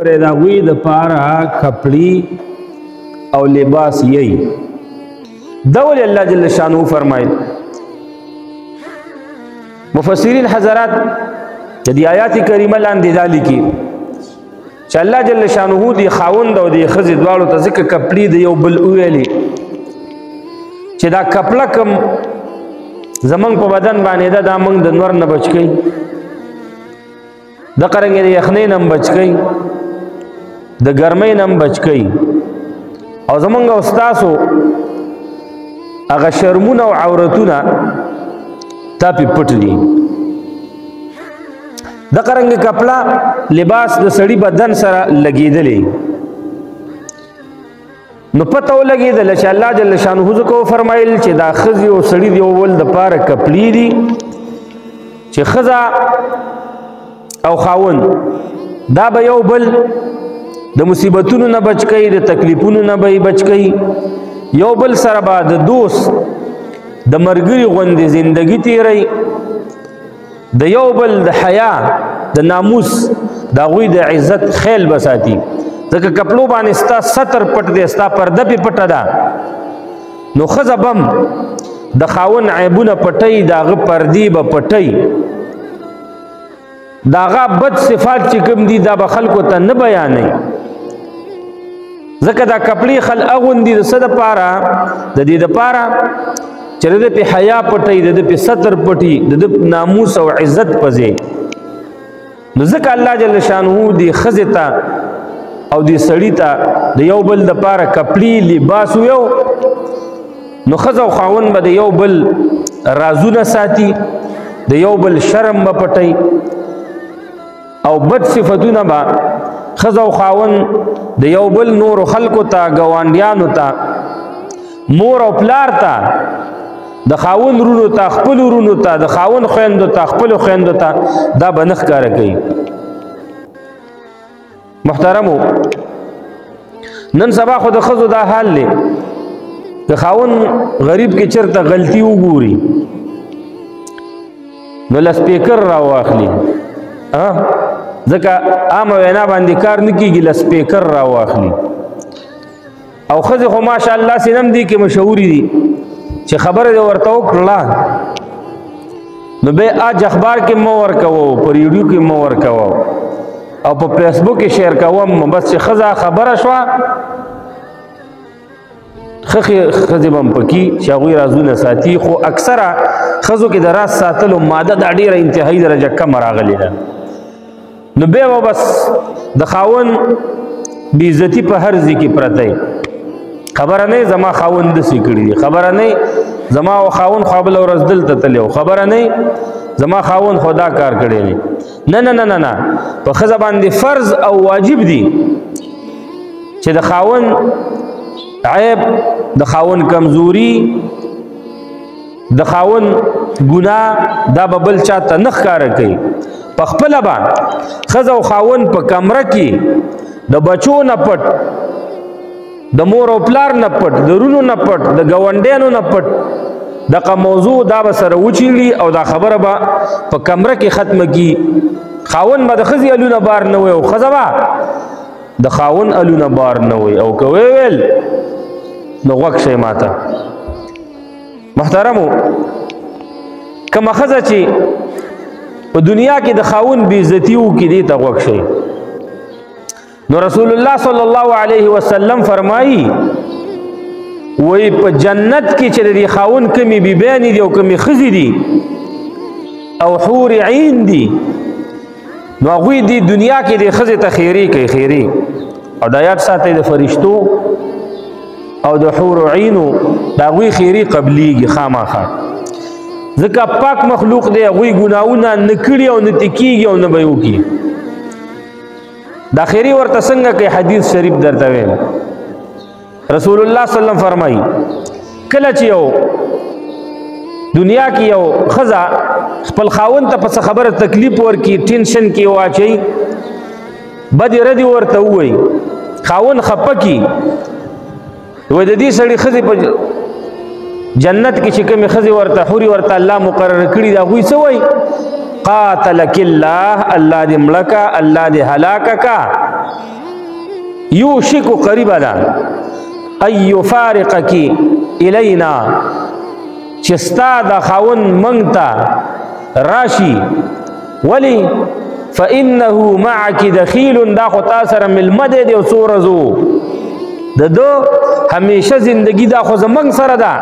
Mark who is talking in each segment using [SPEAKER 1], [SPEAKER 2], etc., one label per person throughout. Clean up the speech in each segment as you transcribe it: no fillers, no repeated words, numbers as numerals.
[SPEAKER 1] دا غوی د پارا کپڑی او لباس یی دول اللہ جل شانو فرمائے مفسرین حضرات جدی آیات کریمه لاندې دالی کی چې الله جل شانو دی خاوند او دی خزی دواړو ته ځکه کپڑی د یو بل ویلی چې دا کپڑا کم زمنګ په بدن باندې دا موږ د نور نه بچ کی د قرنګ د یخنۍ نه بچ کی د ګرمۍ نه بچ کی او زمونږ استادو هغه شرمونه او عورتونه تا په پټ دي د قرنګ کپڑا لباس د سړی بدن سره لګیدلې نو پته ولګیدل چې الله جل شانه کو فرمایل چې دا خزي او سړی دی ول د پاره کپړی دي چې خزا او خاون دا به یو بل د مصیبتونو نه بچ کی د تکلیفونو نه به بچ کی یو بل سره به د دوست د مرګري غوندې زندگی تیری د یو بل د حیا د ناموس د غوی د عزت خیل بساتی ځکه کپلو باندې ستا ستر پټ دی ستا پرده په پټه ده نو خزبم د خاون عیبونه پټي داغه پردی به پټي داغه بد صفات چې کوم دي دا به خلکو ته نه بیانې ځکه دا کپړی خل اغوندي د صد پاره د دې د پاره چې د په حیا پټي د په ستر پټي د ناموس او عزت پځي نو ځکه الله جل شانه دی خزتا او دی سړی ته د یو بل د پاره کپړی لباس یو نو خزو خاون به د یو بل رازونه ساتي د یو بل شرم به پټي او بد صفتونه با خزو خاون د یو بل نور خلقو ته گوانډیانو ته مور او پلار ته د خاون رونو ته خپل رونو ته د خاون خويندو ته خپل خويندو ته دا بنخ کار کوي محترمو نن سبا خو د خزو دا حال لې د خاون غریب کې چرته غلطي وګوري نو لسپیکر را واخلي ځکه عام وینا باندې کار نه کیږي لسپیکر را واخلي او خزه خو ماشاءالله سینم دي کې مشهوري دي چې خبره ورته وکړه نو به اج اخبار کې مو ورکوو پر یوټیوب کې مو ورکوو او په فیسبوک کې شیر کوم بس چې خزه خبره شو خزه بم پکی شاغوی رازونه ساتي خو اکثره خزو کې د راز ساتلو ماده د ډیره انتهایی درجه کم راغلی ده نو به بس د خاون بی عزتی په هر ځای کې پرته خبره نه زما خاون د سکړي خبره نه زما او خاون خپل ورځ دل ته تلو خبره نه زما خاون خدا کار کړي نه نه نه نه په خزه باندې فرض او واجب دي چې د خاون عیب د خاون کمزوري د خاون ګناه دا بل چاته نخ کار کوي په خپل باندې خزه او خاون په کمره کې د بچو نه پټ د مور او پلار نه پټ د رونو نه پټ د گاونډیانو نه پټ دغه موضوع دا به سره وچیلی او دا خبره به په کمره کې ختمه کی خاون به د خزي الونه بار نه وي او خزه به د خاون الونه بار نه وي او کوي ویل نو وک شي ماته محترمو کما خزه چې په دنیا کې د خاون بی عزتیو کې دي ته وک شي نو رسول الله صلی الله علیه وسلم فرمایي وای په جنت کې چې د خاون کمی بی بیان دي او کمی خزي دي او حور عین دي نو هغه دي دنیا کې د خزي ته خیری کوي خیری او د آیات ساتي د فرشتو او د حور عین دا غوي خیری قبليږي خامخا ځکه پاک مخلوق دی غوي ګناونه نکړي او نتکیږي او نه بيو کی دا خیری ورته څنګه کې حدیث شریف درته ویل رسول الله صلی الله علیه وسلم فرمایي کله چې یو دنیا کې یو خزا خپل خاون ته په خبره تکلیف ورکی ټینشن کې واچي بد ردی ورته وای خاون خپکی وای د دې سړي خزي په جنت کې چې کوم خزي ورته حوري ورته الله مقرر کړی دا غوي سوی قاتلک اللہ، اللہ دے ملکا، اللہ دے ہلاکا کا، یوشک قریب دا ایو فارقکی الینا، چستا دا خاون منگتا راشی، ولی فإنه معك دخیل، دا خطا سر ملمد دے و سورزو دو ہمیشہ زندگی دا خو زمنگ سر دا،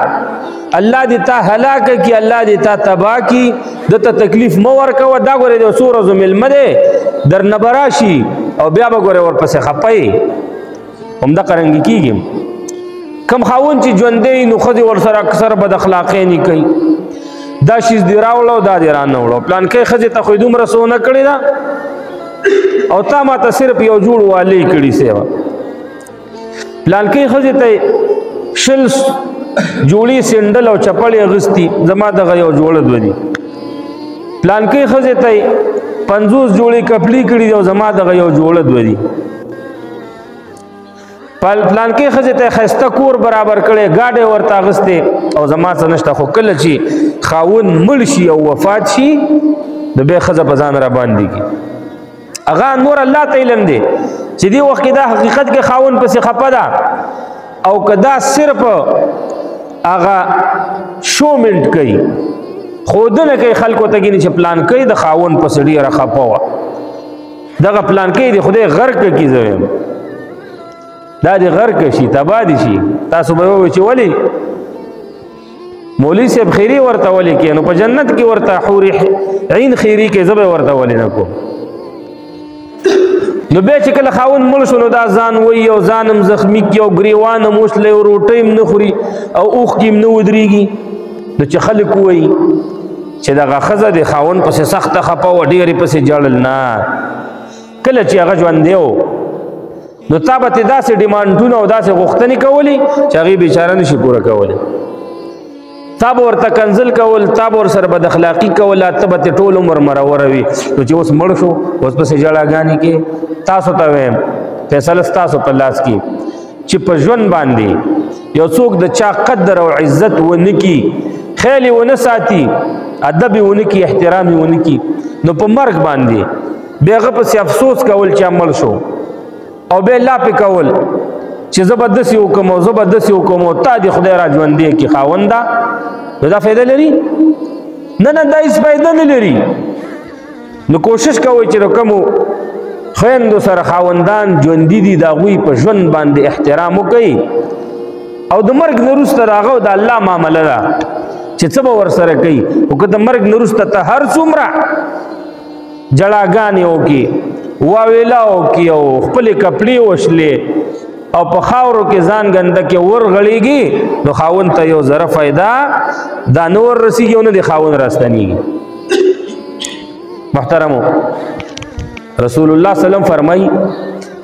[SPEAKER 1] اللہ دی تا ہلاک کی، اللہ دی تا تباہ کی، دتا تکلیف مور کوا، دا گورے دے سورزو ملمد در نبراشی او بیا با گورے ور پس خپائی ہم دا قرنگی کی گیم. کم خاون چی جوندے نو خودی ور سر اکثر بد اخلاقی نی کئی، دا شیز دی راولو دا دی ران نوڑو، پلان کئی خزی تا خویدوم رسو نکڑی دا او تا ما تا صرف یو جوڑ والی کڑی سیوا، پلان کئی خزی تا شل جوڑی سنڈل او چپڑی اغسطی زما دا غیو جوڑد ودی، پلان کئی خزی تا 50 جوڑی کپلی کڑی دا زما دا غیو جوڑد ودی، پلان کې خزه ته خسته کور برابر کړي، گاډي ورته غسته او زما څه نشته، خو کله چې خاون مړ شي او وفات شي د به خزه په ځان را باندې کی، اغه نور الله ته علم دی چې دی وخت کې دا حقیقت کې خاون پسې خپه ده او کدا صرف اغه شومنت کوي، خودنه کوي خلکو ته کې چې پلان کوي د خاون پسې ډیره خپه و، دغه پلان کوي د خدای غرق کی زویم دا دی غرق شي تبا دی شي. تاسو به وایئ چې ولی مولوی صاحب خیری ورته ولی کې نو په جنت کې ورته حور عین خیری کې زبه ورته ولی نه کو، نو به چې کله خاون مړ شو نو دا ځان وایي او ځانم زخمی کی او ګریوان موسلی او روټۍ م نه خوري او اوښ کې م نه ودرېږي، نو چې خلک وایي چې دغه ښځه د خاون پسې سخته خپه وه ډېرې پسې ژړل، نه کله چې هغه ژوندی و نو تا به تې داسې ډیمانډونه او داسې غوښتنې کولې چې هغې بیچاره نشي پوره کولی، تا به ورته کنزل کول، تا به ورسره بد اخلاقي کوله، ته به تې ټول عمر مروره وي، نو چې اوس مړ شو اوس پسې ژړاګانې کې. تاسو ته وایم فیصله ستاسو په لاس کې چې په ژوند باندې یو څوک د چا قدر او عزت ونه کي، خیال یې ونه ساتي، ادب یې ونه کي، احترام یې ونه کي، نو په مرګ باندې بیا هغه پسې افسوس کول چې مړ شو او بیا لاپې کول چې زه به داسې وکړم او زه به داسې وکړم او تا دې خدای را ژوندی کړي خاونده، نو دا فایده لري؟ نه نه دا هېڅ فایده نه لري. نو کوشش کوئ چې د کومو خویندو سره خاوندان ژوندي دي د هغوی په ژوند باندې احترام وکئ او د مرګ نه وروسته د هغه د الله معامله ده چې څه به ورسره کوي، خو که د مرګ نه وروسته ته هر څومره جړاګانې وکړي، واویلا وکړي او خپلې کپړې وشلې او په خاورو کې ځان ګنده کې ورغړېږي، نو خاوند ته یو ذره فایده دا نه ور رسېږي او نه د خاوند راستنېږي. محترمو رسول الله صلی الله علیه وسلم فرمایي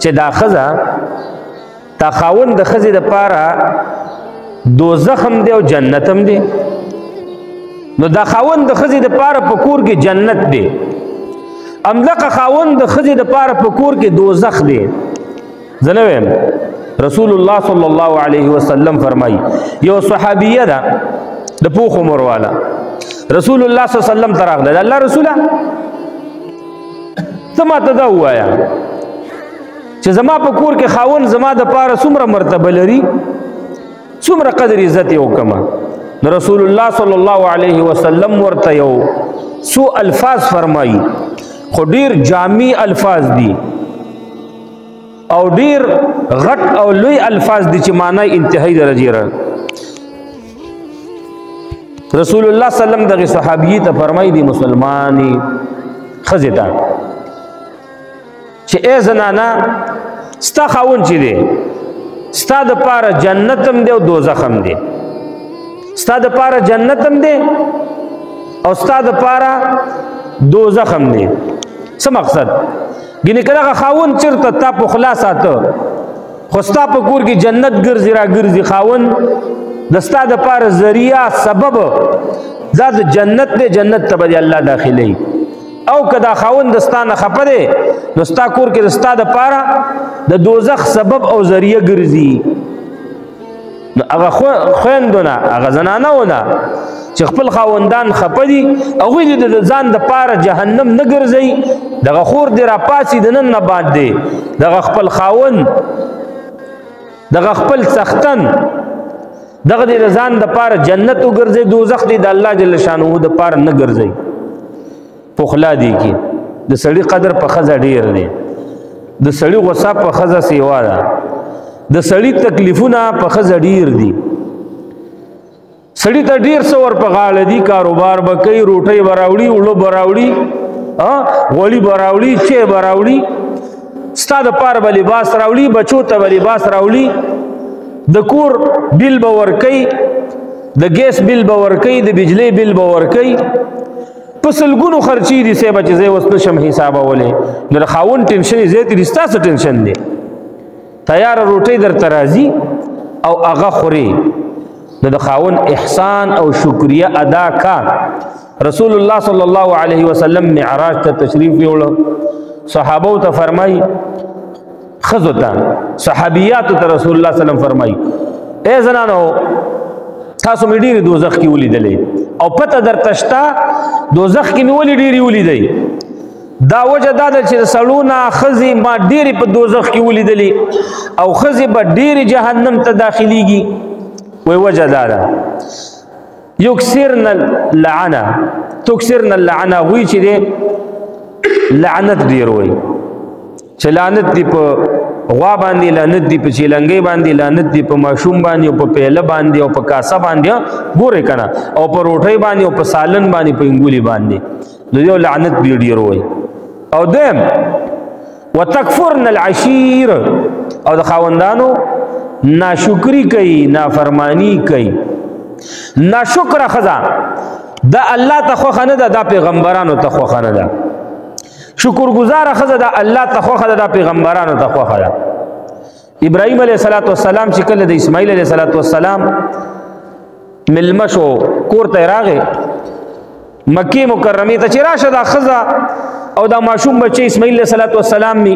[SPEAKER 1] چې دا ښځه تا خاوند د ښځې دپاره دوزخ هم دی او جنت هم دی، نو دا خاوند د ښځې دپاره په کور کې جنت دی، امدغه خاوند د ښځې دپاره په کور کې دوزخ دی. زه نه ویم، رسول الله صلی الله علیه وسلم فرمایي یو صحابیه ده د پوخ عمر والا، رسول الله صلی الله علیه وسلم ته راغله، د الله رسوله ته ماته دا ووایه چې زما په کور کې خاوند زما دپاره څومره مرتبه لري، څومره قدر عزت یې وکړمه. نو رسول الله صلی الله علیه وسلم ورته یو څو الفاظ فرمایي، خو ډیر جامع الفاظ دي او ډیر غټ او لوی الفاظ دي چې معنی انتهایی درجه را. رسول الله صلی الله علیه وسلم دغه صحابی ته فرمایي دي مسلمانی ښځې ته چې ای زنانه ستا خاوند چې دی ستا دپاره جنت هم دی او دوزخ هم دی، ستا دپاره جنت هم دی او ستا دپاره دوزخ هم دی. څه مقصد؟ ګینې که دغه خاوند چېرته تا په خلا ساته خو ستا په کور کې جنت ګرځي را ګرځي، خاوند د ستا دپاره ذریعه سبب دا د جنت دی، جنت ته به دې الله داخلوي. او که دا خاوند د ستا نه خفه دی نو ستا کور کې د ستا دپاره د دوزخ سبب او ذریعه ګرځي. نو هغه خویندونه هغه زنانهونه چې خپل خاوندان خفه دي هغوی دې د ځان دپاره جهنم نه ګرځوي دغه خور دې راپاڅي د نن نه بعد دی دغه خپل خاوند دغه خپل څښتن دغه دې د ځان دپاره جنت وګرځوي دوزخ دې د الله جل شانه دپاره نه ګرځوي پخلا دی کې د سړي قدر په ښځه ډېر دی د سړي غصه په ښځه سیوا ده د سړي تکلیفونه په ښځه ډېر دي سړي ته ډېر څه ور په غاړه دي کاروبار به کوي روټۍ به راوړي اوړه به راوړي غوړي به راوړي چای به راوړي ستا دپاره به لباس راوړي بچو ته به لباس راوړي د کور بیل به ورکوي د ګیس بیل به ورکوي د بجلی بیل به ورکوي په سلګونو خرچې دي صاحبه چې زه اوس نشم حسابولی نو د خاوند ټینشن یې زیات دي ستاسو ټینشن دی تیاره روټۍ درته راځي او هغه خوري نو د خاوند احسان او شکریه ادا کا رسول الله صلی الله علیه وسلم معراج ته تشریف یوړو صحابو ته فرمای خذو ته صحابیات ته رسول الله صلی الله علیه وسلم فرمای اے زنانو تاسو مې ډېرې دوزخ کې ولیدلې او پته درته شته دوزخ کې مې ولې ډېرې ولیدئ دا وجه دا ده چې د سړو نه ښځې ما ډېرې په دوزخ کې ولیدلې او ښځې به ډېرې جهنم ته داخليږي وی وجه دا ده یکسرن اللعنه تکسرن اللعنه غوی چې دی لعنت ډېر وی چې لعنت دی په غوا باندې لعنت دی په چیلنګۍ باندې لعنت دی په ماشوم باندې او په پیله باندې او په کاسه باندې ګورې کنه او په روټۍ باندې او په سالن باندې په انګولي باندې نو یو لعنت دی ډېر وی او دیم وتکفرن العشیر او د خاوندانو ناشکری کوي نافرمانی کوي ناشکر ښځه دا الله ته خوښه نه ده دا پیغمبرانو ته خوښه نه ده شکرګزار ښځه دا الله ته خوښه ده دا پیغمبرانو ته خوښه ده ابراهیم علیه السلام چې کله د اسماعیل علیه السلام ملمه شو کور ته راغی مکې مکرمې ته چې راشه دا ښځه او دا معشوم بچه اسماعیل علیہ السلام می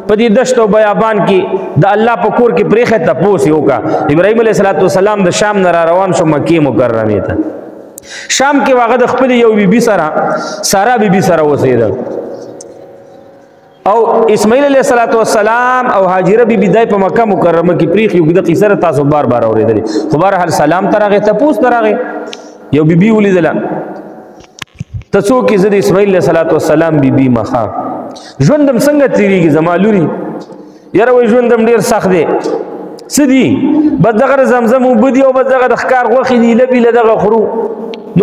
[SPEAKER 1] په دې دشت او بیابان کې د الله په کور کې پرېخه تپوس یې وکړه ابراهیم علیہ السلام د شام نه را روان شو مکې مکرمې ته شام کې هغه د خپل یو بیبي سره سارا بیبي سره اوسېده او اسماعیل علیہ السلام او هاجره بیبي دای په مکه مکرمه کې پرېخ یو د قصه تاسو بار بار اورېدلې خو بهرحال سلام ته راغی تپوس ته راغی یو بیبي ولیدله ته څوک یې زه د اسماعیل علیه السلام بیبي مخه ژوندم څنګه تېرېږي زما لوري یاره وایي ژوندم ډېر سخت دی څه دي بس دغه زمزم اوبه دي او بس دغه د ښکار غوښې دي ایله بیله دغه خورو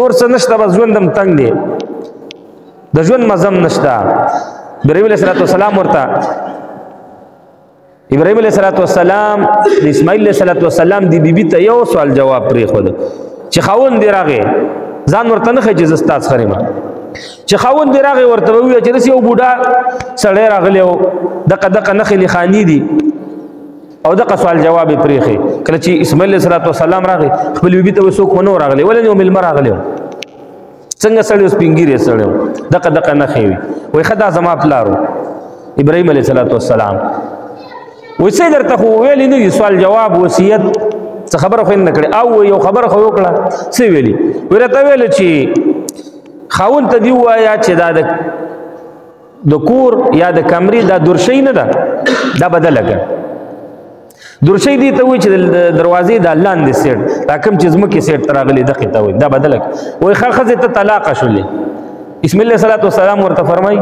[SPEAKER 1] نور څه نشته بس ژوندم تنګ دی د ژوند مزم نشته ابراهیم علیه السلام ورته ابراهیم علیه السلام د اسماعیل علیه السلام دی بیبي ته یو سوال جواب پرېښود چې خاوند دې راغی ځان ورته نه ښایي چې زه ستا څخه یم چې خاوند دې راغی ورته به ووایه چې داسې یو بوډا سړی راغلی او دقه نښې لخاني دي او دغه سوال جواب یې پرېښی کله چې اسماعیل علیه السلام راغی خپل بیبي ته وایي څوک ونه راغلی ولې یو مېلمه راغلی و څنګه سړی و سپین ږیری سړی و دقه نښې وي وایي ښه دا زما پلار و ابراهیم علیه السلام وایي څه درته خو ویلي نه دي سوال جواب وصیت څه خبره خو یې نه کړې او یو خبره خو وکړه څه ویلي وایي راته ویله چې خاوند ته دې ووایه چې دا د کور یا د کمرې دا درشۍ نه ده دا بدله کړه درشۍ دې ته وایي چې د دروازې دا لاندې سیټ دا کوم چې ځمکې سیټ ته راغلی دغې ته وایي دا بدله کړه وایي ښه ښځې ته طلاقه شولې اسماعیل علیه السلام ورته فرمایي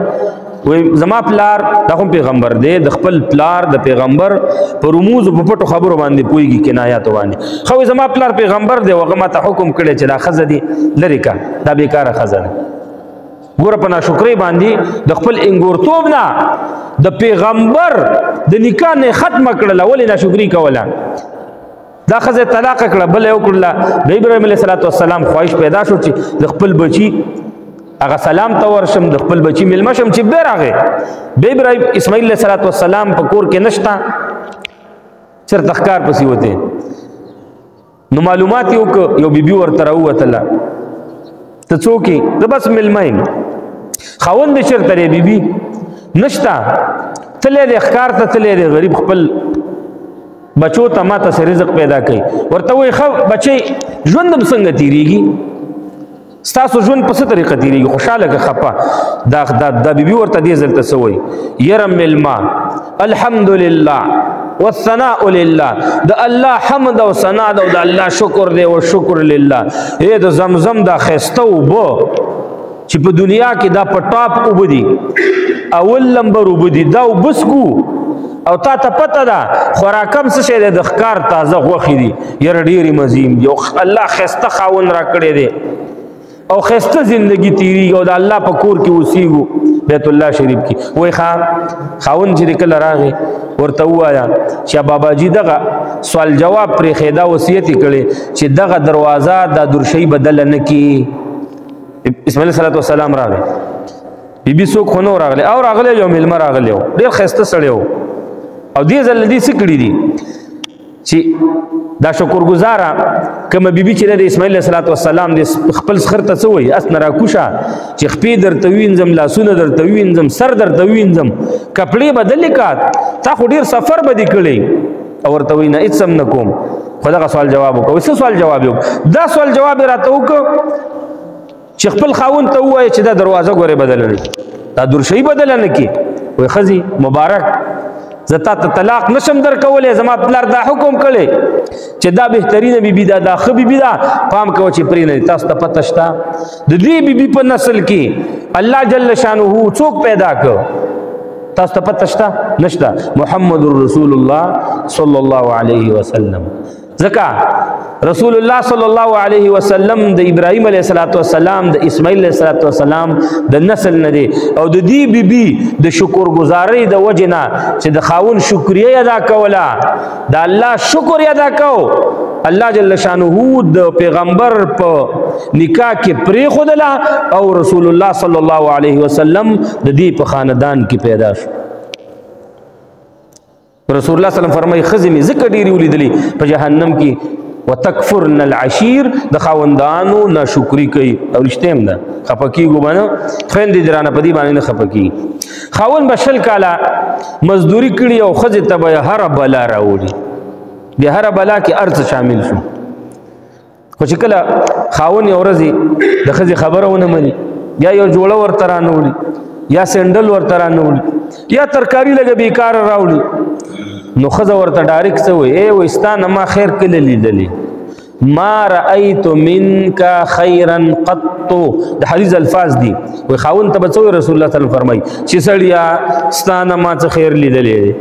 [SPEAKER 1] وایي زما پلار دا هم پیغمبر دی د خپل پلار د پیغمبر په رموزو په پټو خبرو باندې پوهېږي کنایاتو باندې ښه وایي زما پلار پیغمبر دی هغه ماته حکم کړی چې دا ښځه دي لرې کړه دا بېکاره ښځه ده ګوره په ناشکرۍ باندې د خپل انګورتوب نه د پیغمبر د نکاح نه ختمه کړله ولې ناشکري کوله دا ښځه طلاقه کړه بله یې وکړله د ابراهیم علیه السلام خواهش پیدا شو چې د خپل بچي هغه سلام ته ورشم د خپل بچي مېلمه شم چې بیا راغی بیا ابراهیم اسماعیل علیه السلام په کور کې نشته چېرته ښکار پسې وتی نو معلومات یې وکړه یو بیبي ورته راووتله ته څوک یې زه بس مېلمه یم خاوند دې چېرته دی بیبي نشته تللی دی ښکار ته تللی دی غریب خپل بچو ته ما ته رزق پیدا کوي ورته وایي ښه بچی ژوند هم څنګه تیریږي ستاسو ژوند په څه طریقه تیریږي خوشحاله که خفه دا بیبي ورته دې ځل ته څه وایي یره مېلمه الحمدلله والثناء لله د الله حمد او ثنا ده او د الله شکر دی او شکر لله د زمزم دا ښایسته اوبه چې په دنیا کې دا په ټاپ اوبه دي اول نمبر اوبه دي دا اوبه څکو او تا ته پته ده خوراکم څه شی دی د ښکار تازه غوښې دي یاره ډېرې مزیم دي او الله ښایسته خاوند راکړی دی او ښایسته زندگی تیریږي او د الله په کور کې اوسېږو بیت الله شریف کې وایي خاوند چې کله راغی ورته ووایه چې باباجي دغه سوال جواب پرېښی دا وصیت یې کړی چې دغه دروازه دا درشۍ بدله نه کړي اسماعیل صلوات وسلام راغی بیبي څوک خو نه راغلی او راغلی یو میلمه راغلی و ډېر ښایسته سړی و او دې ځل دې څه کړي دي چې دا شکرګزاره کومه بیبي چې د اسماعیل علیه السلام د خپل سخر ته څه وایي اس نه راکوشه چې خپې درته وینځم لاسونه درته وینځم سر درته وینځم کپړې بدلې کا تا خو ډېر سفر به دې کړی او ورته وایي نه هېڅ هم نه کوم خو دغه سوال جواب وکړه څه سوال جواب یې وکړه دا سوال جواب یې راته وکړه چې خپل خاوند ته ووایه چې دا دروازه ګورې بدله نه کړي دا درشۍ بدله نه کړي وایي ښځې مبارک زه تا ته طلاق نشم درکولی زما پلار دا حکم کړی چې دا بهترینه بیبي ده دا ښه بیبي ده پام کوه چې پرېنه تاسو ته پته شته د دې بیبي په نسل کې الله جل شانه څوک پیدا کړ تاسو ته پته شته نشته محمد رسول الله صلی الله علیه وسلم ځکه رسول الله صلی الله علیه وسلم د ابراهیم علیه السلام د اسماعیل علیه السلام د نسل نه دی او د دې بیبي د شکرګزارۍ د وجې نه چې د خاوند شکریه ادا کوله د الله شکر ادا کو الله جل شانه د پیغمبر په نکاح کې پرېښودله او رسول الله صلی الله علیه وسلم د دې په خاندان کې پیدا شو رسول الله صلی الله علیه وسلم فرمایي ښځې مې ځکه ډېرې ولیدلې په جهنم کې وتکفرن العشیر د خاوندانو ناشکري کوي او رښتیا هم ده خفه کېږو به نه خویندې دې رانه په دې باندې نه خفه کېږي خاوند به 20 کاله مزدوري کړي او ښځې ته به یې هره بلا راوړي د هره بلا کې هر څه شامل شو خو چې کله خاوند یې ورځې د ښځې خبره ونه مني یا یو جوړه ورته رانه یا سینډل ورته رانه یا ترکاري لږه بیکاره راوړي نو ښځه ورته ډایرکټ څه وایي ای وایي ستا نه ما خیر کله لیدلی ما رأیت منک خیرا قط د حدیث الفاظ دي وایي خاوند ته به څه وایي رسول الله صلی الله علیه وسلم فرمایي چې سړیه ستا نه ما څه خیر لیدلی دی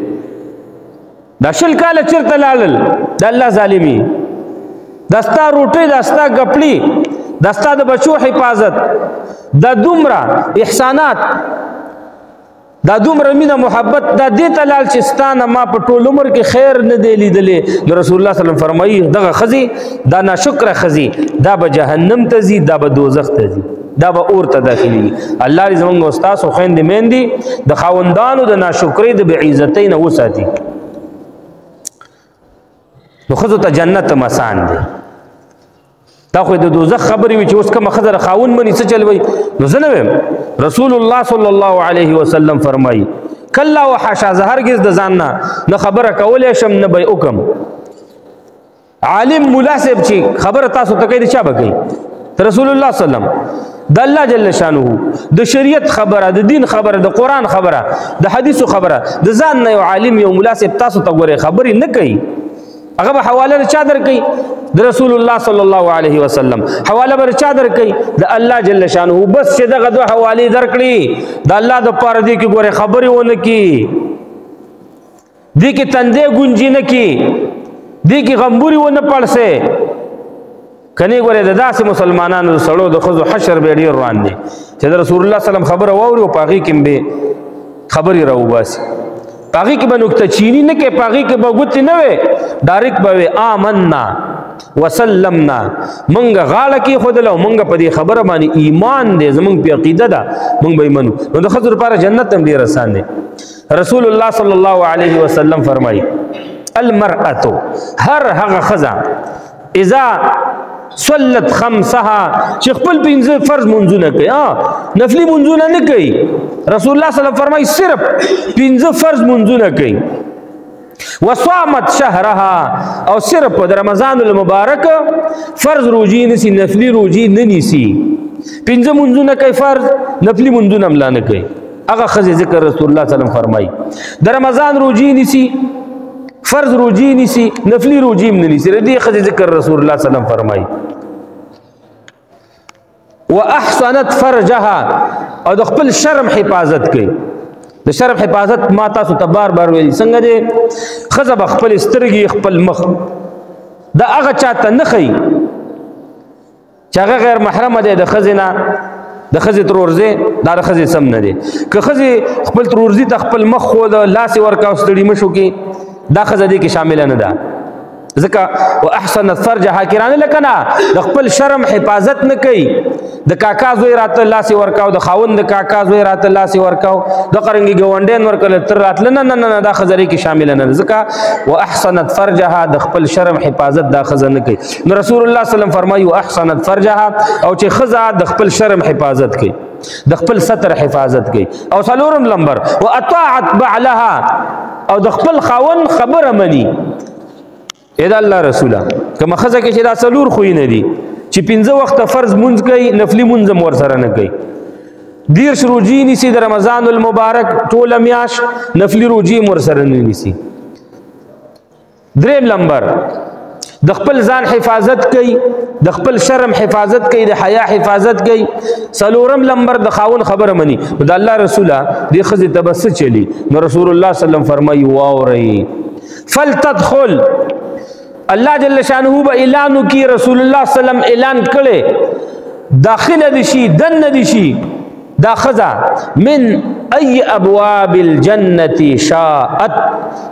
[SPEAKER 1] دا 20 کاله چېرته لاړل د الله ظالمي دا ستا روټۍ دا ستا ګپړي دا ستا د بچو حفاظت دا دومره احسانات دا دومره مینه محبت دا دې ته لاړ چې ستا نه ما په ټول عمر کې خیر نه دی لیدلی نو رسول الله صلی الله علیه وسلم فرمایي دغه ښځې دا ناشکره ښځې دا به جهنم ته ځي دا به دوزخ ته ځي دا به اور ته داخلېږي الله دې زموږ او ستاسو خویندې میندې د خاوندانو د ناشکرۍ د بېعزتۍ نه وساتي نو ښځو ته جنت هم آسان دی دا خو د دوزخ خبرې وي چې اوس کومه ښځه د خاوند مني څه چل وی نو زه نه ویم رسول الله صلی الله علیه وسلم فرمایي کله وحاشا زه هرګز د ځان نه خبره کولی شم نه به وکم عالم ملا صاحب چې خبره تاسو ته کوي د چا به کوي رسول الله صلی الله علیه وسلم د الله جل شانه د شریعت خبره د دین خبره د قرآن خبره د حدیثو خبره د ځان نه یو عالم یو ملا صاحب تاسو ته ګورئ خبرې نه کوي هغه به حواله د چا درکوي د رسول الله صلی الله علیه وسلم حواله به چا درکوي د الله جل شانه بس چې دغه دوه حوالې درکړي د الله د پاره دې کې ګورئ خبرې ونه کړي دې کې تندې ګونجې نه کړي دې کې غمبوري ونه پړسې کني ګورئ د داسې مسلمانانو سړو د ښځو حشر به ډېر روان دی چې د رسول الله صلی الله علیه وسلم خبره واوري او په هغې کې به خبرې راوباسي پاغي کې به نکته چینی نه کې پاغي کې به ګوتې نه وي ډایرکټ به وي آمنا وسلمنا مونږ غاړه کې خودله او مونږ په دې خبره باندې ایمان دی زمونږ په عقیده ده مونږ به یې منو نو د ښځو لپاره جنت هم ډېر آسان دی رسول الله صلی الله علیه وسلم فرمایي المرأة هر هغه ښځه اذا صلت خمسها چې خپل 5 فرض منځونه کوي نفلي منځونه نه کوي رسول الله صلی الله علیه وسلم فرمایي صرف 5 فرض منځونه کوي وصامت شهرها او صرف د رمضان المبارک فرض روجی نسی نفلی روجی ننیسی پنځه منځونه کوي فرض نفلی منځونه ملا نه کوي هغه خزي ذکر رسول الله صلی الله علیه وسلم فرمای د رمضان روجی نسی فرض روجی نسی نفلی روجی ننیسی دې خزي ذکر رسول الله صلی الله علیه وسلم فرمای واحسنت فرجها او د خپل شرم حفاظت کوي د شرم حفاظت ما تاسو ته بار بار ویلي څنګه دې خزه خپل سترګې خپل مخ دا هغه چاته نه خي چې هغه غیر محرم دی د خزینه د خزې ترورزه دا د خزې سم نه دی که خزې خپل ترورزي ته خپل مخ خو د لاس ورکا ستړي مشو کې دا خزه دې کې شامل نه ده ځکه واحسن فرجها کرانه لکنا د خپل شرم حفاظت نه کوي د کاکا زوی راته لاس ورکاو د خاوند د کاکا زوی راته لاس ورکاو د قرنګي ګوندین ورکل تر راتل نه نه دا خزري کې شامل نه ځکه واحسنت فرجها د خپل شرم حفاظت دا خزه نه کوي نو رسول الله صلی الله علیه وسلم فرمایي واحسنت فرجها او چې خزه د خپل شرم حفاظت کوي د خپل ستر حفاظت کوي او څلورم نمبر واطاعت بعلها او د خپل خاوند خبره مني اې دا الله رسوله کوم خزه کې چې دا څلور خو نه دي چې پنځه وخت فرض منځ کوي نفلی منځ ور سره نه کوي دیر روجی نیسی د رمضان المبارک ټول میاش نفلی روجی ور سره نه نیسی دریم نمبر د خپل ځان حفاظت کوي د خپل شرم حفاظت کوي د حیا حفاظت کوي څلورم نمبر د خاون خبره مني د الله رسوله د خزه تبس چلی نو رسول الله صلی الله علیه وسلم فرمایي واوري فلتدخل الله جل شانه به اعلان کی رسول الله صلی الله علیه وسلم اعلان کړي داخله دي شي دن دي شي دا خزا من ای ابواب الجنه شاءت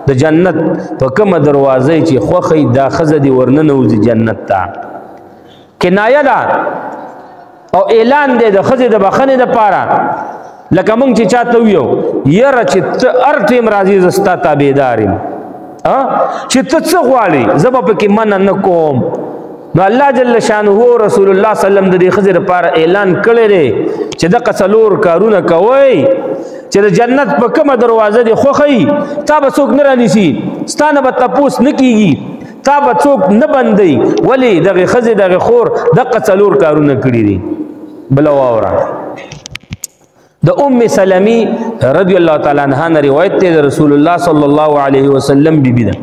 [SPEAKER 1] د جنت په کومه دروازه چې خوخی دا خزه دی ورننوځي جنت ته کنایه ده او اعلان دی د خزه د بخنه د پاره لکه مونږ چې چاته ویو یره چې هر ټیم راځي زستا تابعدارم چې ته څه غواړې زه به پکې منع نه کوم نو الله جل شانه رسول الله صلی الله علیه وسلم د دې خزې لپاره اعلان کړی دی چې دغه څلور کارونه کوئ چې د جنت په کومه دروازه دی خوښئ تا به څوک نه رانیسي ستا نه به تپوس نه کېږي تا به څوک نه بندوي ولې دغې ښځې دغې خور دغه څلور کارونه کړي دي بله واوره د ام سلمی رضی الله تعالی عنها نه روایت دی د رسول الله صلی الله علیه وسلم بیبی ده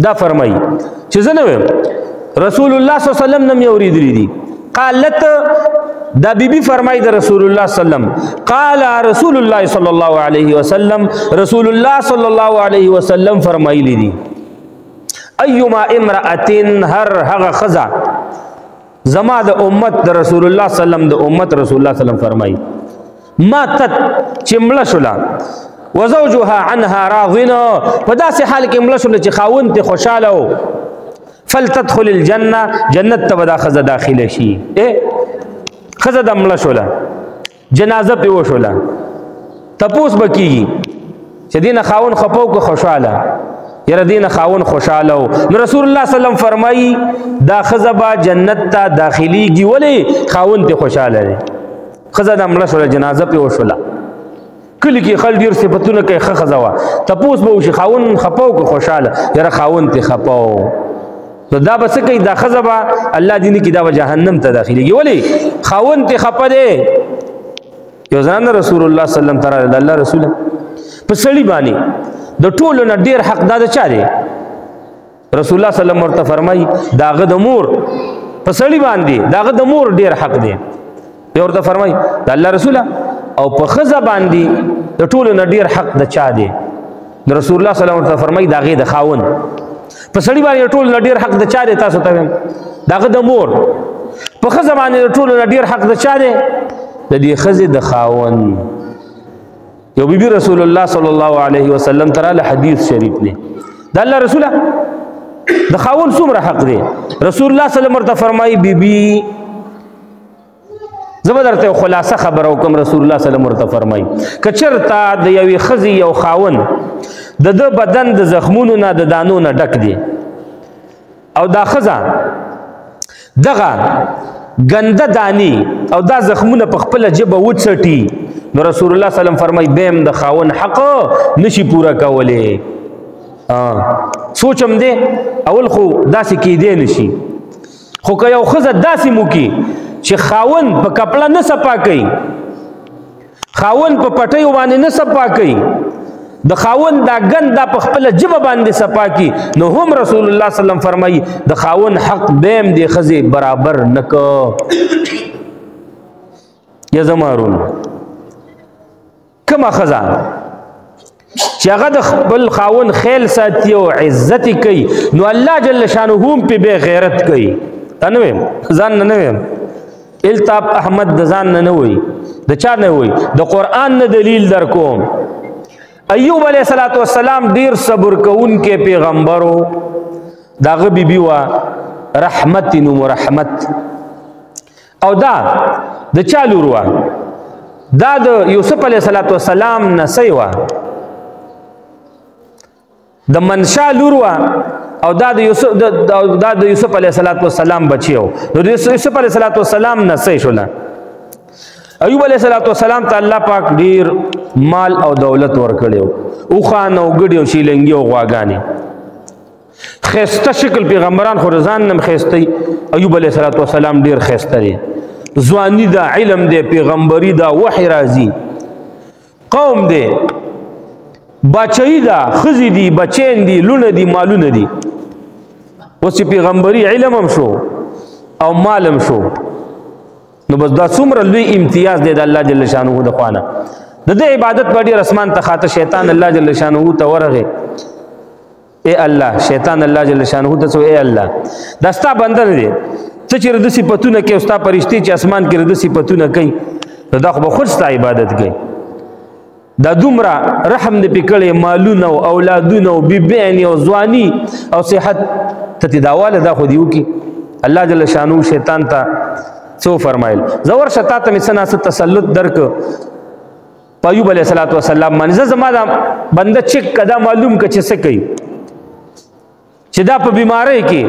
[SPEAKER 1] دا فرمایي چې زه نه ویم رسول الله صلی الله علیه وسلم نم اوریدلی دي قالت دا بیبی فرمایي د رسول الله صلی الله علیه وسلم قال رسول الله صلی الله علیه وسلم رسول الله صلی الله علیه وسلم فرمایلی دي ايما امراه هر هغه خزا زما د امت د رسول الله صلی الله علیه وسلم د امت رسول الله صلی الله علیه وسلم فرمایي ماتت چې مړه شوله وزوجها عنها راضن په داسې حال کې مړه شوله چې خاوند ته خوشاله و فلتدخل الجنه جنت ته به دا ښځه داخله شي ښځه د مړه شوله جنازه پرې وشوله تپوس به کېږي چې دې نه خاوند خپه و که خوشحاله یاره دې نه خاوند خوشحاله و نو رسول الله صلی الله علیه وسلم فرمایي دا ښځه به جنت ته داخلیږي ولې خاوند ته خوشحاله دی خزه د مړه شوله جنازه پرې وشوله کلي کې خلک ډېر صفتونه کوي ښه ښځه وه تپوس به وشي خاوند خپه و که خوشحاله یاره خاوند ترې خپه و نو دا به څه کوي دا ښځه به الله دې نه کړي دا به جهنم ته داخلېږي ولې خاوند ترې خپه دی یو زنانه رسول الله صلی الله علیه وسلم د الله رسوله په سړي باندې د ټولو نه ډېر حق دا د چا دی رسول الله صلی الله علیه وسلم ورته فرمایي د هغه د مور په سړي باندې د هغه د مور ډېر حق دی بیا ورته فرمایي د الله رسوله او په ښځه باندې د ټولو نه ډېر حق د چا دی د رسول الله صلی الله علیه وسلم ورته فرمایي د هغې د خاوند په سړي باندې د ټولو نه ډېر حق د چا دی تاسو ته وایم د هغه د مور په ښځه باندې د ټولو نه ډېر حق د چا دی د دې ښځې د خاوند یو بیبي رسول الله صلی الله علیه وسلم ته راله حدیث شریف دی د الله رسوله د خاوند څومره حق دی رسول الله صلی الله علیه وسلم ورته فرمایي بیبي زه به درته خلاصه خبره وکړم رسول الله صلی الله علیه وسلم ورته فرمایي که چېرته د یوې ښځې یو خاوند د ده بدن د زخمونو نه د دانو نه ډک دی او دا ښځه دغه ګنده دانی او دا زخمونه په خپله ژبه وڅټي نو رسول الله صلی الله علیه وسلم فرمایي بیم د خاوند حق نشي پوره کولی سوچم دی اول خو داسې کېدی نشي خو که یو ښځه داسې موکي چې خاوند په کپړه نه صفا کوي خاوند په پټیو باندې نه صفا کوي د خاوند دا ګند دا په خپله ژبه باندې صفا کي نو هم رسول الله صلی الله فرمایي د خاوند حق بیم دی ښځې برابر نه که یا زما ورونو کومه ښځه چې هغه د خپل خاوند خیل ساتي او عزت کوي نو الله جل شانه هم په بے غیرت کوي نه ویم ځان نه ویم التاب احمد د ځان نه وي د چا نه وي د قران نه دلیل در کوم ایوب علیہ السلام ډیر صبر کوونکې پیغمبرو داغه بیبي وا رحمت نو رحمت او دا د چا لور وا دا د یوسف علیہ السلام نه سیوا د منشا لور وا او دا د یوسف علیہ السلام بچیو نو د یوسف علیہ السلام نه سی شولا ایوب علیہ السلام ته الله پاک ډیر مال او دولت ورکړیو او خان او ګډي او شیلنګي او غواګانی خسته شکل پیغمبران خو رضان نم خسته ایوب علیہ السلام ډیر خسته دي ځواني دا علم دی پیغمبري دا وحی راځي قوم دی بچی دا خزی دی بچین دی لونه دی مالونه دی وسی پیغمبري علم هم شو او مالم شو نو بس دا څومره لوی امتیاز دی د الله جل شانه د خوانه د دې عبادت باندې رسمان ته خاطر شیطان الله جل شانه ته ورغه اے الله شیطان الله جل شانه ته اے الله دستا بندر دی ته چې د صفاتونه کې اوستا پرشتي چې اسمان کې د صفاتونه کوي دا خو به خود ستا عبادت کوي دا دومره رحم دې پکړې مالونه او اولادونه او بیبیان او ځواني او صحت ته داواله دا خو دیو کې الله جل شانه شیطان ته څو فرمایل زور شتا ته مسنا ست تسلط درک ایوب علیہ السلام باندې زما دا بنده چې کدا معلوم ک چې څه کوي چې دا په بیماری کې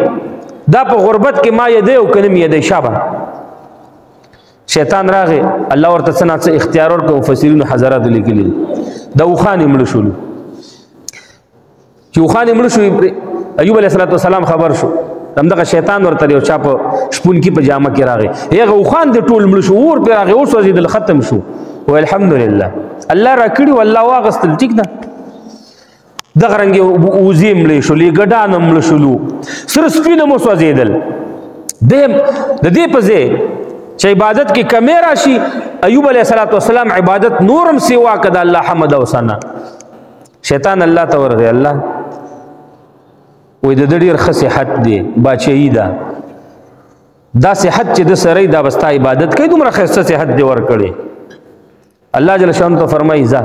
[SPEAKER 1] دا په غربت کې ما یې دی او کنه مې دی شابه شیطان راغی الله ورته څنګه څه اختیار ورکو مفسرین حضرات لیکلي دا وخان مړ شول چې وخان مړ شو ایوب علیہ السلام خبر شو دغه شیطان ورته یو چا په شپون کې پجامه کې راغی هغه وخان د ټول مړ شو ور پر راغی او سوځیدل ختم شو و الحمدلله الله را کړی والله واغستل ټیک ده دغه رنګ وزیم مړ شو لګډان مړ شلو سر سپینه مو سوځیدل د دې په ځای چې عبادت کې کمی راشي ایوب علیہ السلام عبادت نورم سیوا کده الله حمد او ثنا شیطان الله ته ورغی الله وې د ډېر ښه صحت دی باچهي ده دا صحت چې د سره دا بستا عبادت کوي دومره ښه صحت دی ورکړي الله جل شانه ته فرمایي ځه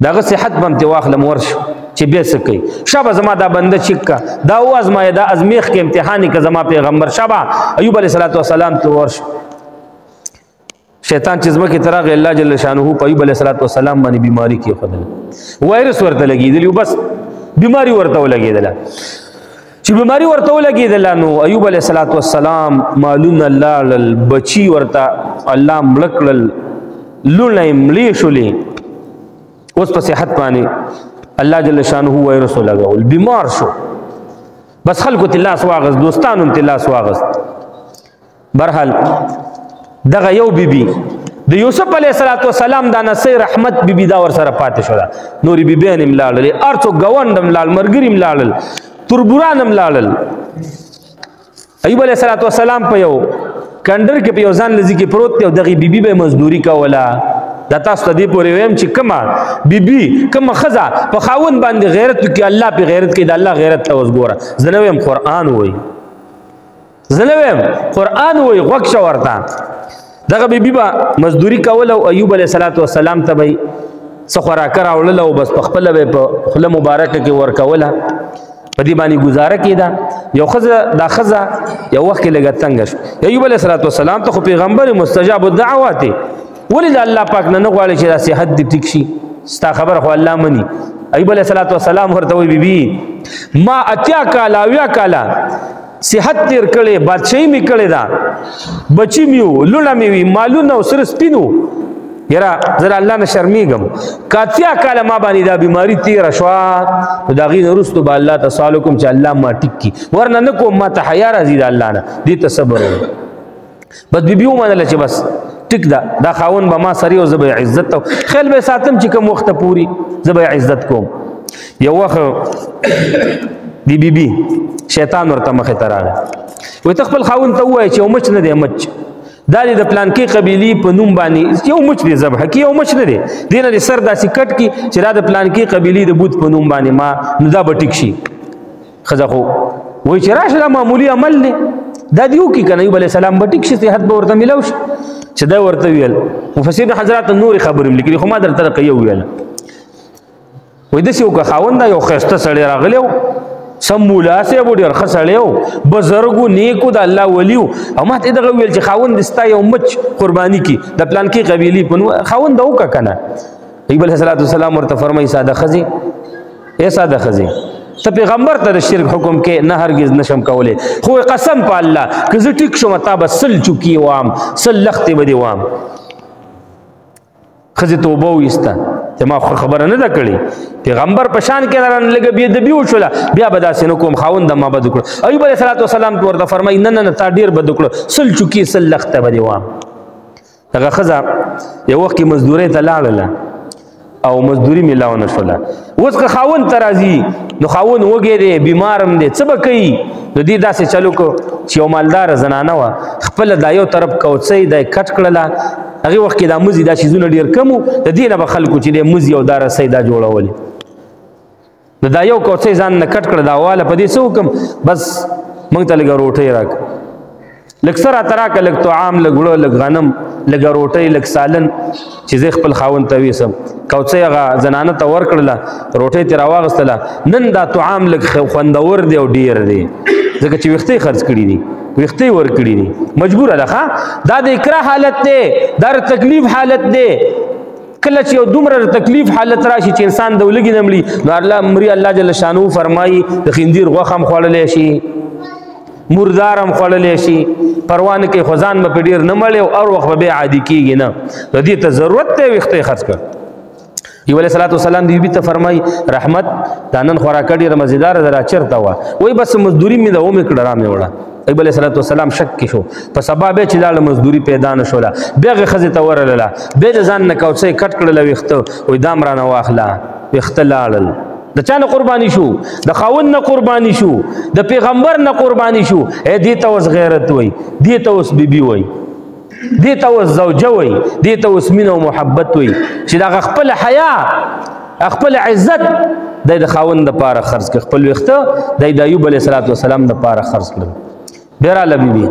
[SPEAKER 1] دغه صحت باندې واخلم ورش چې به څه کوي شابه زما دا بنده چیکا دا واز ما دا ازمیخ کې امتحان کې زما پیغمبر شابه ایوب علیہ السلام ته ورش شیطان چې زما کې ترغه الله جل شانه په ایوب علیہ السلام باندې بیماری کې خدل وایرس ورته لګیدلی بس بیماری ورته ولګیدله چې بیماری ورته ولګیدله نو ایوب علیہ السلام مالون الله بچی ورته الله ملکل لولای ملي شولې اوس په صحت باندې الله جل شانه وایرس لګول بیمار شو بس خلکو تلاس واغز دوستانو تلاس واغز برحال دغه یو بیبي د یوسف علیہ السلام دا نصیر رحمت بیبي دا ور سره پاتې شو نوري بیبيان ملالل ارڅو غوندم لال مرګري ملالل تربورانم لالل ایوب علیہ السلام په یو کندر کې په یو ځان لذي کې پروت دی او دغه بیبي به مزدوري کوله دا تاسو ته دی پورې ویم چې کما بیبي کما خزا په خاون باندې غیرت کې الله په غیرت کې د الله غیرت ته وګوره زنویم قران وای زنویم قران وای غوښ ورته دغه بیبي با مزدوري کول او ایوب علیہ السلام ته به سخورا کراول او بس خپل به په خله مبارکه کې ور کوله په دې باندې گزاره کیدا یو خزه دا خزه یو وخت لګا تنگ شو ایوب علیہ السلام ته پیغمبر مستجاب الدعوات ولید الله پاک نه غواړي چې دا صحت دې ټیک شي ستا خبر خو الله مني ایوب علیہ السلام ورته وی بیبي ما اتیا کالا ویا کالا صحت تیر کړي بادشاہي می کړي دا بچی میو لونه می وی مالونه سر سپینو یاره زه الله نه شرمیږم کاتیا کاله ما باندې دا بیماری تیره شوه نو د هغې نه وروستو به الله ته سوال وکړم چې الله ما ټیک کړي ورنه نه کوم ما ته حیا راځي د الله نه دې ته صبر وکړم بس بیبي ومنله چې بس ټیک ده دا خاوند به ما سره او زه به یې عزت خیال به یې ساتم چې کوم وخته پوري زه به یې عزت کوم یو وخت دی بیبي شیطان ورته مخې ته راغی وایي ته خپل خاوند ته ووایه چې یو مچ نه دی مچ دا دی د پلانکې قبیلې په نوم باندې یو مچ دی ذبح کړي یو مچ نه دی دې نه دې سر داسې کټ کړي چې دا د پلانکې قبیلې د بوت په نوم باندې ما نو دا به ټیک شي ښځه خو وایي چې راشه دا معمولي عمل دی دا دې وکړي که نه ایوب علیه السلام به ټیک شي صحت به ورته میلاو شي چې دا ورته ویل مفسرین حضرات نورې خبرې هم لیکلي خو ما درته دقه یو ویله وایي داسې وکړه خاوند دا یو ښایسته سړی راغلی و سم مولا صاحب و ډېر ښه سړی و بزرګو نیکو د الله ولی و او ما ته یې دغه ویل چې خاوند دې ستا یو مچ قرباني کړي د پلانکې قبیلې په نوم خاوند ده وکړه که نه ایوب علیه السلام ورته فرمایي ساده ښځې ای ساده ښځې ته پیغمبر ته د شرک حکم کې نه هرگز نشم کولی خو قسم په الله که زه ټیک شم تا به سل چوکي وام سل لختې به دې وام ښځې توبه وایسته چې ما خبره نه ده کړې پیغمبر په شان کې رانه لږه بېادبي وشوله بیا به داسې نه کوم خاونده ما بد وکړه ایوب علیه السلام ورته فرمایي نه نه نه تا ډېر بد وکړه سل چوکي سل لخته به دې وام هغه ښځه یو وخت کې مزدورۍ ته لاړله او مزدوري میلاو نه شوله اوس که خاوند ته راځي نو خاوند وږی دی بیمار هم دی څه به کوي نو دې داسې چلو کو چې یو مالداره زنانه وه خپله دا یو طرف کوڅۍ دا یې کټ کړله هغې وخت کې دا مزي دا شیزونه ډېر کم وو د دې نه به خلکو چې دی مزي او دا رسۍ دا جوړولې نو دا یو کوڅۍ ځان نه کټ کړه دا واله په دې څه وکړم بس موږ ته لږه روټۍ راکړه لږ څه راته راکړه لږ طعام لږ وړه لږ غنم لږه روټۍ لږ سالن چې زه خپل خاوند ته ویسم کوڅۍ هغه زنانه ته ورکړله روټۍ ترې راواغېستله نن دا طعام لږ خوندور دی او ډېر دی ځکه چې ویښتې خرڅ کړي دي ویښتې ورکړي دي مجبوره ده ښه دا د اکراه حالت دی دا د تکلیف حالت دی کله چې یو دومره تکلیف حالت راشي چې انسان د ولږې نه مړي نو الله جل شانو فرمایي د خنزیر غوښه هم خوړلی شي مردار هم خوړلی شي پروا نه کوي خو ځان به پرې ډېر نه مړی او هر وخت به بیا عادي کېږي نه د دې ته ضرورت دی ویښته خرڅ کړ ایوب علیه السلام بیبي ته فرمایي رحمت دا نن خوراکه ډېره مزېداره ده را چېرته وه وایي بس مزدوري مې ده ومې کړه را مې وړه ایوب علیه السلام شک کې شو په سبا بیا چې لاړه مزدوري پیدا نه شوله بیا هغې ښځې ته ورلله بیا د ځان نه کوڅۍ کټ کړله ویښته وایي دا م رانه واخله ویښته لاړل د چا نه قرباني شو د خاوند نه قرباني شو د پیغمبر نه قرباني شو دې ته اوس غیرت وایي دې ته اوس بیبي وایي دې ته اوس زوجه وایي دې ته اوس مینه او محبت وایي چې د هغه خپل حیا خپل عزت دی د خاوند دپاره خرڅ کړه خپل ویښته دی د ایوب علیه السلام دپاره خرڅ کړل بیا راله بیبي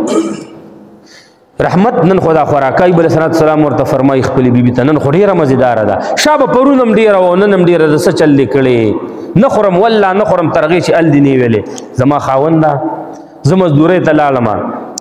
[SPEAKER 1] رحمت نن خدا خوراکه ایوب علیه السلام ورته فرمایي خپلې بیبي ته نن خو ډېره مزېداره ده شا به پرون هم ډېره وه نن هم ډېره ده څه چل دې کړې نه خورم والله نه خورم تر هغې چې ال دې نه ویلې زما خاونده زه مزدورۍ ته لاړم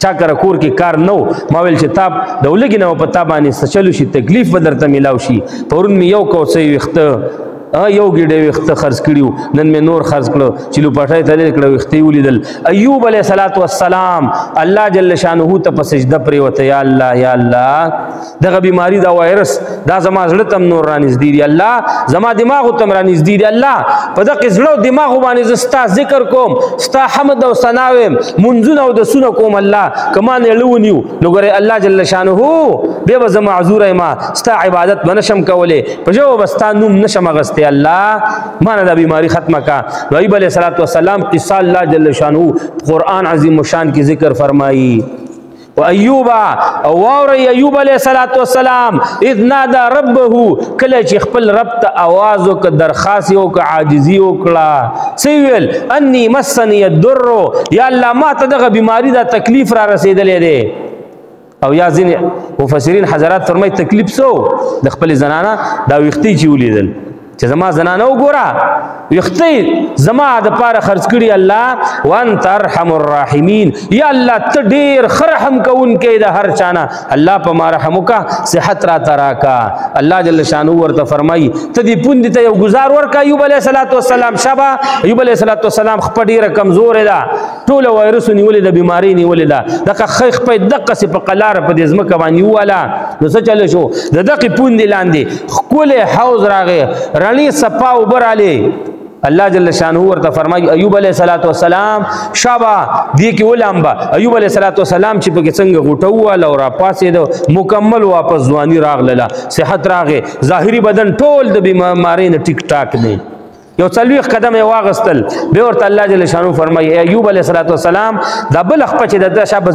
[SPEAKER 1] چا کره کور کې کار نه و ما ویل چې تا د ولږې نه په تا باندې څه چلو شي تکلیف به درته میلاو شي پرون مې یو کوڅۍ ویښته یو ګیډه ویښته خرڅ کړي وو نن مې نور خرڅ کړه چې لوپټۍ ته لرې کړه ویښته یې ولیدل ایوب علیه السلام الله جل شانه ته په سجده پرېوته یا الله یا الله دغه بیماري دا وایرس دا زما زړه ته هم نور رانږدې دي الله زما دماغو ته هم رانږدې دي الله په دغې زړه او دماغو باندې زه ستا ذکر کوم ستا حمد او ثنا ویم منځونه او دسونه کوم الله که ما نه یې ونیو نو ګورې الله جل شانه بیا به زه معذوره یم ستا عبادت به نشم کولی په ژبه به ستا نوم نشم اخیستی الله مانا دا بیماری ختمه کا نو ایوب علیہ السلام قصہ اللہ جل شانہ قرآن عظیم شان کی ذکر فرمائی و ایوبا واوری ایوب علیہ السلام اذ نادا ربہو کله چې خپل رب ته आवाज وک درخواست وک عاجزی وکړه سیویل انی مسنی الضر یا الله ما ته دغه بیماری دا تکلیف را رسیدلې ده او یا ځینې مفسرین حضرات فرمایي تکلیف سو د خپل زنانه دا ویښتې چې ولیدل چې زما زنانه وګوره ویښتې زما دپاره خرڅ کړي الله وانت ارحم الراحمین یا الله ته ډېر ښه رحم کوونکی د هر چا نه الله په ما رحم وکړه صحت راته راکړه الله جل شانو ورته فرمایي ته دې پوندې ته یو ګزار ورکړه ایوب علیه السلام شبه ایوب علیه السلام خپه ډېره کمزورې ده ټول وایرس نیولې د بیماری نیولې ده دغه خیخ په دقه سي په قلار په دې ځمکه باندې والا نو څه چل شو د دقه پوندې لاندې خپل حوض راغې رڼي صفا وبراله الله جل شانه ورته فرمایي ایوب علیه السلام شابه دی کې ولامبا ایوب علیه السلام چې په څنګه غټو او را پاسې د مکمل واپس ځواني راغله صحت راغې ظاهري بدن ټول د بیماری نه ټیک ټاک دی یو څلويخ قدم یې واغستل به ورته الله جل شانه فرمایي ایوب علیه السلام دا بل خپل چې د شابه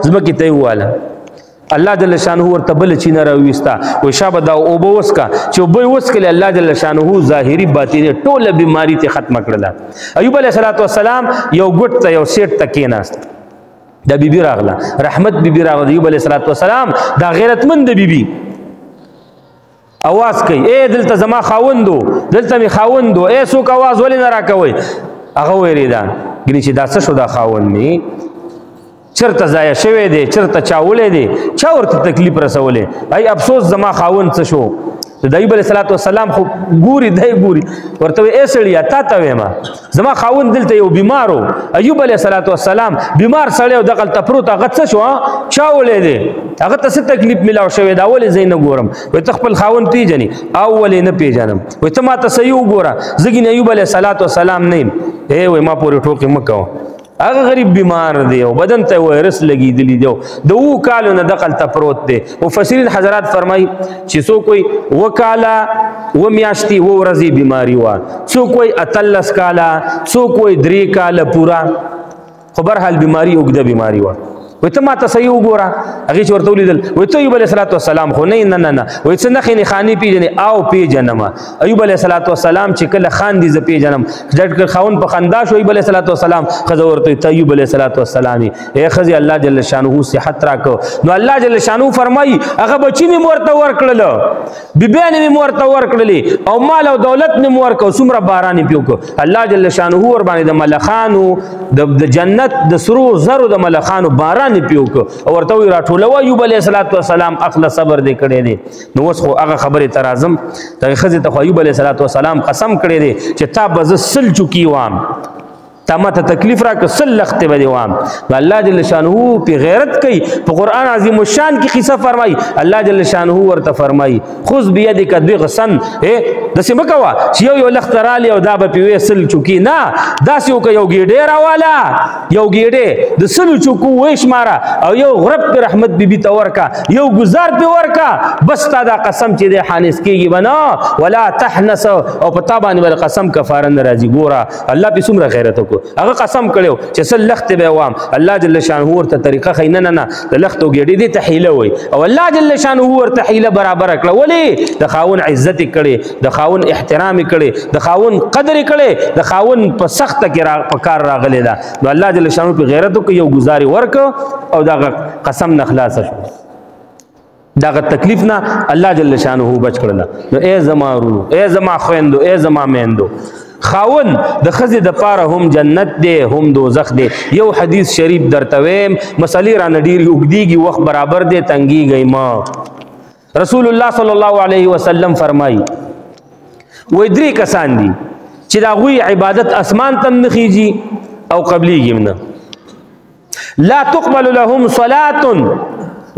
[SPEAKER 1] زمکی ته واله الله جل شانه ورته بل چینه راويستا و شابه دا او بوسکا چې وبوي وسکل الله جل شانه ظاهري باطني ټوله بیماری ته ختم کړل ایوب علیه السلام یو ګټ ته یو سیټ ته کېناست دا بیبي راغله رحمت بیبي راغله ایوب علیه السلام دا غیرتمند بیبي आवाज کوي اے دلته زما خاوندو دلته می خاوندو اے څوک आवाज ولې نه راکوي هغه ویریدا ګني چې دا څه شو دا خاوند می چرته ضایع شوی دی چرته چاولې دی چا ورته تکلیف رسولې ای افسوس زما خاوند څه شو د ایوب علیه السلام خو ګوري دی ګوري ورته ای سړیا تا ته وېما زما خاوند دلته یو بیمارو ایوب علیه السلام بیمار سړی دغه تپروت هغه څه شو چاولې دی هغه ته څه تکلیف ملاو شوی دا ولې زین ګورم وای ته خپل خاوند پیژني او ولې نه پیژنم وای ته ما ته صحیح وګوره زګین ایوب علیه السلام نه اے وای ما پورې ټوکې مکو هغه غریب بیمار دی او بدن ته وایرس لګیدلی دی د وو کالو نه دقل ته پروت دی مفسرین حضرات فرمایي چې سو کوئی وکالا و میاشتي و ورځي بیماری وا سو کوئی اتلس کالا سو کوئی 3 کاله پورا خبر حال بیماری وګده بیماری وا وای ته ما ته صحیح وګوره هغه چې ورته ولیدل وای ته ایوب علیه السلام خو نه وای څه نه خینې خاني پیژنې او پیژنم ایوب علیه السلام چې کله خان دي ز پیژنم ډټ خاون په خندا شو ایوب علیه السلام خزه ورته ته ایوب علیه السلام اے خزي الله جل شانه صحت راکو نو الله جل شانه فرمایي هغه بچی می مرته ورکړل بیبیان می مرته ورکړلې او مال او دولت می ورکو څومره باران پیوکو الله جل شانه ور باندې د ملخانو د جنت د سرو زرو د ملخانو باران پیوک او ورته وی راټولو ایوب علیه السلام اخلا صبر دې کړی دی نو اوس خو هغه خبره تر اعظم ته خزه ته ایوب علیه السلام قسم کړی دی چې تا بز سل چکی وام تا ماته تکلیف را کسل لخت به دیوام الله جل شانه په غیرت کوي په قران عظیم الشان کې قصه فرمای الله جل شانه ورته فرمای خذ بيدک دغسن د سیمه کوا چې یو لخت را لی او دا به پیوې سل چکی نه دا سیو یو ګیډه را والا یو ګیډه د سل چکو وېش مارا او یو غرب پر رحمت بیبي تور کا یو گزار په ورکا بس تا دا قسم چې د حانس کېږي بنا ولا تحنس او پتا باندې قسم کفاره ناراضي ګورا الله په سمره غیرت کو هغه قسم کړو چې سل لخت به وام الله جل شانه ورته طریقه خین نه د لخت وګړي دي تحیله وي او الله جل شانه ورته حیله برابر کړه ولی د خاون عزت کړي د خاون احترام کړي د خاون قدر کړي د خاون په سخت کې په کار راغلی دا نو الله جل شانه په غیرت کو یو گزاري ورک او دا قسم نه خلاص شو دا تکلیف نه الله جل شانه بچ کړل نو اے زما ورو اے زما خويندو اے زما میندو خاون د خزه د پاره هم جنت دی هم دوزخ دی یو حدیث شریف درته ویم مسلې را نډيري وګديږي وخت برابر دی تنګيږي ما رسول الله صلی الله علیه وسلم فرمایي وې درې کسان دي چې دا غوي عبادت اسمان تم نخيږي او قبليږي منه لا تقبل لهم صلاه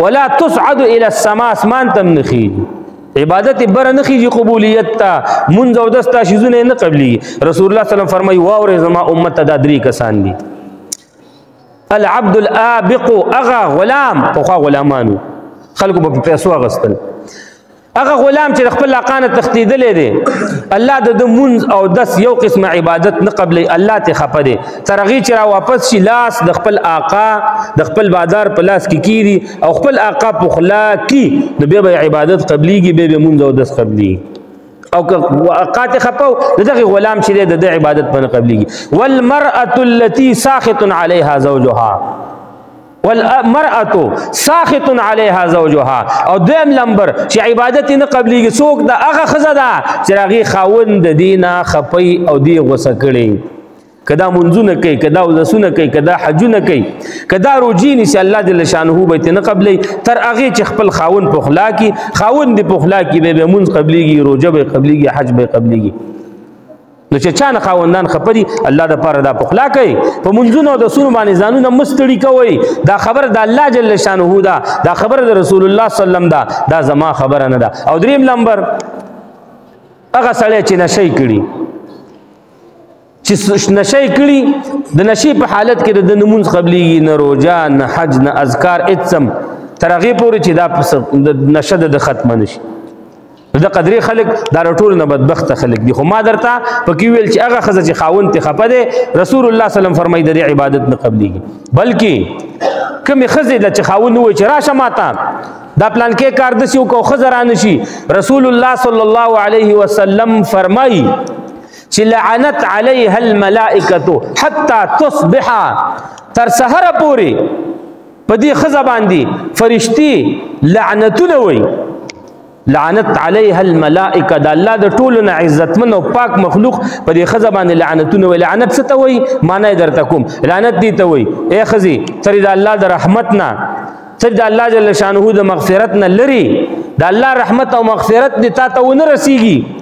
[SPEAKER 1] ولا تصعد الى السماء اسمان تم نخيږي عبادت بر نه خيږي قبولیت تا منځ او دستا شیزونه نه قبلي رسول الله صلی الله علیه وسلم فرمایي واورې زما امت ته درې کسان دي العبد الابق اغا غلام خو غلامانو خلکو په پیسو غستل هغه غلام چې خپل لاقانه تختیدلې دي الله د منځ او دس یو قسم عبادت نه قبلي الله ته خپه دي ترغي چې را واپس شي لاس د خپل آقا د خپل بازار په لاس کې کیږي او خپل آقا په خلا کې د به عبادت قبليږي به منځ او دس قبلي او آقا ته خپه دغه غلام چې د عبادت په قبليږي والمرأة التي ساخط عليها زوجها والمرأة ساخط عليها زوجها او دویم لمبر چې عبادت نه قبليږي څوک د هغه خزه ده چې هغه خاوند دینه خپي او دی غوسه کړي کدا منځونه کوي کدا وزسونه کوي کدا حجونه کوي کدا روجي نشي الله جل شانه به نه قبلي تر هغه چې خپل خاوند په خلا کې خاوند په خلا کې به منځ قبليږي روجه به قبليږي حج به قبليږي نو چې چا نه خاوندان خپه دي الله دپاره دا پخلا کوي په منځونو او دسونو باندې ځانونه مستړي کوئ دا خبره د الله جل شانه ده دا خبره د رسول الله صلی الله علیه وسلم ده دا زما خبره نه ده او دریم نمبر هغه سړی چې نشی کړي چې نشی کړي د نشي په حالت کې د نمونځ قبلېږي نه روژه نه حج نه اذکار اڅم تر هغې پورې چې دا نشه د ختمه نشي د قدرې خلک دا ټول نه بدبخته خلک دي خو ما درته پکې ویل چې هغه ښځه چې خاوند ترې خفه دی رسول الله صلی الله فرمایي د دې عبادت نه قبلېږي بلکې کومې ښځې ده چې خاوند ووایي چې راشه ماته دا پلان کې کار داسې وکړو ښځه رانه شي رسول الله صلی الله علیه وسلم فرمایي چې لعنت علیها الملائکة حتی تصبح تر سحره پورې په دې ښځه باندې فرشتي لعنتونه وایي لعنت علیها الملائکه د الله د ټولو نه عزتمن او پاک مخلوق په دې ښځه باندې لعنتونه وایي لعنت څه ته وایي معنی یې درته کوم لعنت دې ته وایي ای ښځې ته د الله د رحمت نه ته د الله جل شانه د مغفرت نه لرې د الله رحمت او مغفرت دې تا ته ونه رسیږي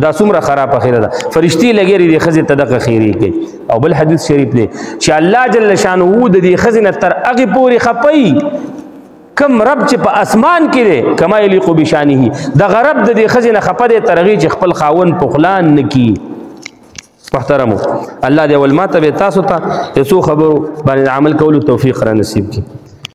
[SPEAKER 1] دا څومره خرابه خیره ده فرشتي لګېري دې ښځې ته دغه خیرې کوي او بل حدیث شریف دی چې الله جل شانه د دې ښځې نه تر هغې پورې خپوي کم رب چې په اسمان کې دی کما یلیق بشانه دغه رب د دې ښځې نه خفه دی تر هغې چې خپل خاوند پخلان نه کي محترمو الله دې اول ما ته تاسو ته د څو خبرو باندې عمل کولو توفیق را نصیب کړي